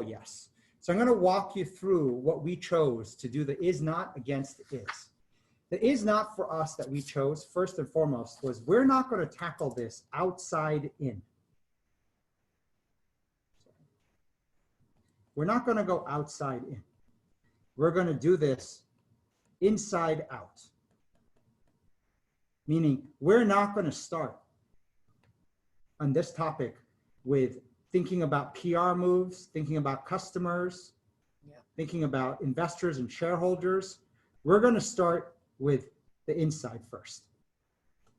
yes. So I'm going to walk you through what we chose to do the is not against is. The is not for us that we chose, first and foremost, was we're not going to tackle this outside in. We're not going to go outside in. We're going to do this inside out. Meaning we're not going to start on this topic with thinking about PR moves, thinking about customers, thinking about investors and shareholders. We're going to start with the inside first.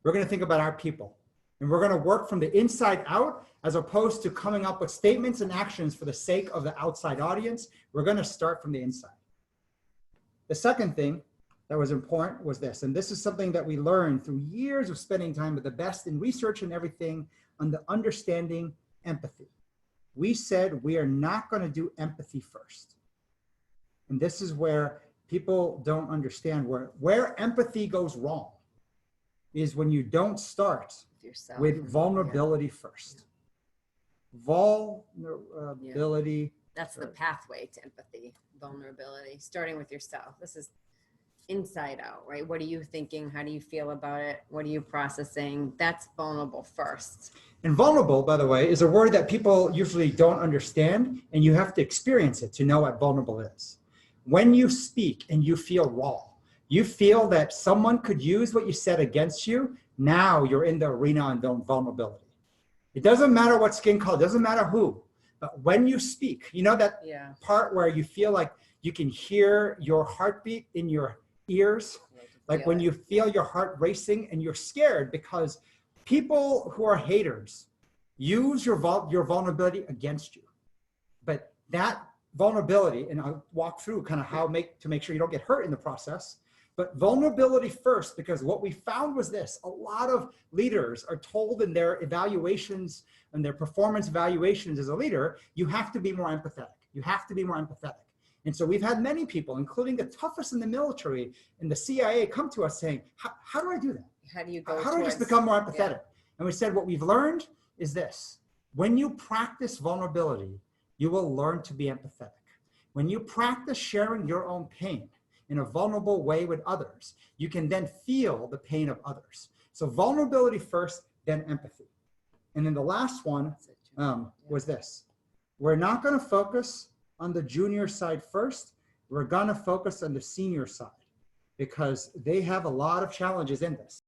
We're going to think about our people, and we're going to work from the inside out as opposed to coming up with statements and actions for the sake of the outside audience. We're going to start from the inside. The second thing that was important was this, and this is something that we learned through years of spending time with the best in research and everything on the understanding empathy. We said we are not going to do empathy first. And this is where people don't understand where empathy goes wrong is when you don't start with vulnerability first. Vulnerability. That's the pathway to empathy, vulnerability, starting with yourself. This is inside out, right? What are you thinking? How do you feel about it? What are you processing? That's vulnerable first. And vulnerable, by the way, is a word that people usually don't understand, and you have to experience it to know what vulnerable is. When you speak and you feel raw, you feel that someone could use what you said against you, now you're in the arena on vulnerability. It doesn't matter what skin color, it doesn't matter who, but when you speak, you know that part where you feel like you can hear your heartbeat in your ears, like when you feel your heart racing and you're scared because people who are haters use your vulnerability against you. But that vulnerability, and I'll walk through kind of how to make sure you don't get hurt in the process, but vulnerability first, because what we found was this: a lot of leaders are told in their evaluations and their performance evaluations as a leader, you have to be more empathetic. You have to be more empathetic. And so we've had many people, including the toughest in the military and the CIA, come to us saying, how do I do that? How do you go? How do I just become more empathetic? And we said, what we've learned is this: when you practice vulnerability, you will learn to be empathetic. When you practice sharing your own pain in a vulnerable way with others, you can then feel the pain of others. So vulnerability first, then empathy. And then the last one was this: we're not going to focus on the junior side first. We're going to focus on the senior side because they have a lot of challenges in this.